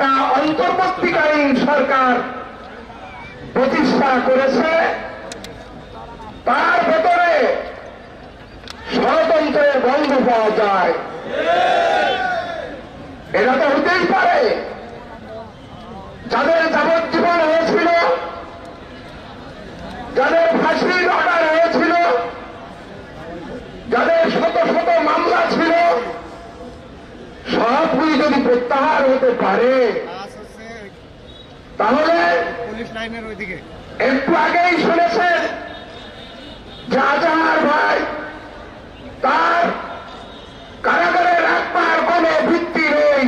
একটা অন্তর্বর্তীকালীন সরকার প্রতিষ্ঠা করেছে, তার ভেতরে ষড়যন্ত্রের গন্ধ পাওয়া যায়। এটা তো হতেই পারে, যাদের যাবজ্জীবন হয়েছিল, যাদের ফাঁসির অর্ডার হয়েছিল, যাদের শত শত মামলা ছিল, সবগুলি যদি প্রত্যাহার হতে পারে, তাহলে একটু আগেই শুনেছেন যে আজহার ভাই তার কারাগারে রাখবার কোন ভিত্তি নেই,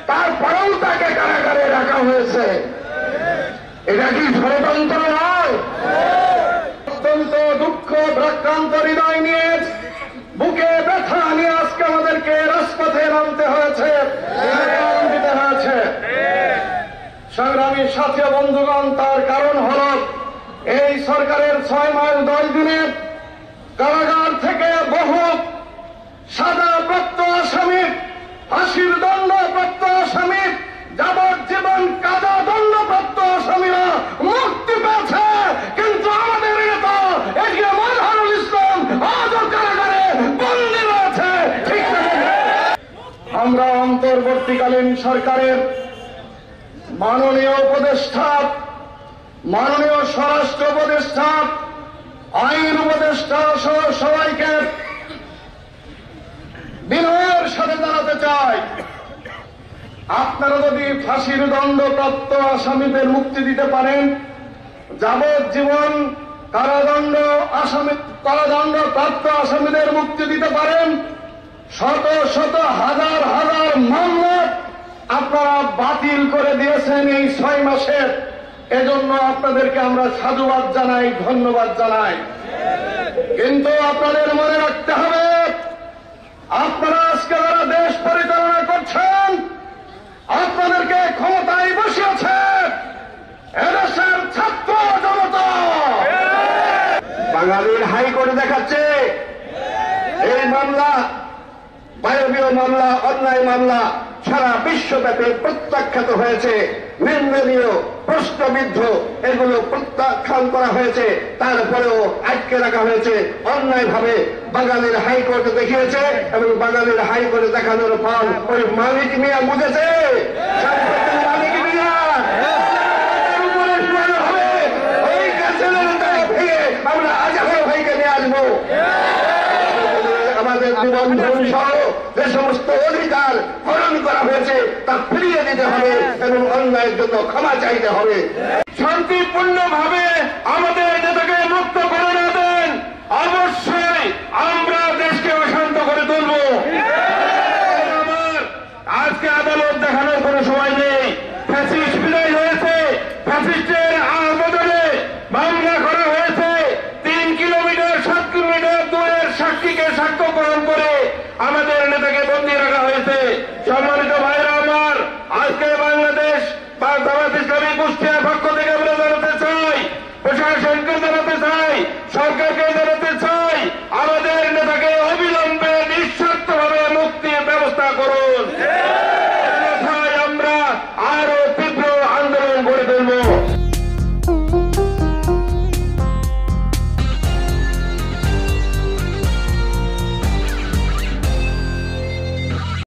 তারপরেও তাকে কারাগারে রাখা হয়েছে। এটা কি ষড়যন্ত্র নয়? অত্যন্ত দুঃখ ভারাক্রান্ত হৃদয় নিয়ে, বুকে ব্যথা নিয়ে আজকে আমাদেরকে রাজপথে নামতে হয়েছে, দিতে হয়েছে। সংগ্রামী সাথী বন্ধুগণ, তার কারণ হল এই সরকারের 6 মাস 10 দিনে কারাগার থেকে বহু সাজাপ্রাপ্ত আসামি, ফাঁসির দণ্ডপ্রাপ্ত আসামি, যাবজ্জীবন কাজা দণ্ডপ্রাপ্ত আসামিরা মুক্তি পেয়েছে। কিন্তু আমাদের নেতা এগিয়ে মজহারুল ইসলাম আজও কারাগারে বন্দী রয়েছে। ঠিক আছে, আমরা অন্তর্বর্তীকালীন সরকারের মাননীয় উপদেষ্টা, মাননীয় স্বরাষ্ট্র উপদেষ্টা, আইন উপদেষ্টা সহ সবাইকে বিনয়ের সাথে জানাতে চাই, আপনারা যদি ফাঁসির দণ্ডপ্রাপ্ত আসামিদের মুক্তি দিতে পারেন, যাবজ্জীবন কারাদণ্ডপ্রাপ্ত আসামিদের মুক্তি দিতে পারেন, শত শত হাজার হাজার মামলা আপনারা বাতিল করে দিয়েছেন এই 6 মাসের। এজন্য আপনাদেরকে আমরা সাধুবাদ জানাই, ধন্যবাদ জানাই। কিন্তু আপনাদের মনে রাখতে হবে, আপনারা আজকে যারা দেশ পরিচালনা করছেন, আপনাদেরকে ক্ষমতায় বসিয়েছে এদেশের ছাত্র জনতা। বাঙালির হাইকোর্টে দেখাচ্ছে এই মামলা, মানবীয় মামলা, অন্যায় মামলা সারা বিশ্বব্যাপী প্রত্যাখ্যাত হয়েছে, নিন্দনীয়, প্রশ্নবিদ্ধ, এগুলো প্রত্যাখ্যান করা হয়েছে। তারপরেও আটকে রাখা হয়েছে অন্যায়ভাবে। বাঙালির হাইকোর্টে দেখিয়েছে এবং বাঙালির হাইকোর্টে দেখানোর পর ওই মালিক মিয়া বুঝেছে মালিক মিয়া হবে, ওই ক্যান্সেলের ভেঙে আমরা আজহার ভাইকে নিয়ে আসবো। আমাদের নিবন্ধন সহ যে সমস্ত অধিকার হরণ করা হয়েছে তা ফিরিয়ে দিতে হবে এবং অন্যায়ের জন্য ক্ষমা চাইতে হবে। শান্তিপূর্ণভাবে আমাদের নেতাকে মুক্ত করে না দেন, অবশ্যই আমরা দেশকে অশান্ত করে তুলব। আজকে আদালত দেখানোর কোনো সময় নেই। ফ্যাসিস্ট বিদায় হয়েছে, ফ্যাসিস্টের বদলে মামলা করা হয়েছে। 3 কিলোমিটার 7 কিলোমিটার দূরের সাক্ষীকে সাক্ষ্য গ্রহণ করে আমাদের নেতাকে বন্দী রাখা হয়েছে। সম্মানিত ভাইরা আমার, আজকে বাংলাদেশ জামাত ইসলামী কুষ্টিয়ার পক্ষ থেকে আমরা জানাতে চাই, প্রশাসনকে জানাতে চাই, সরকারকে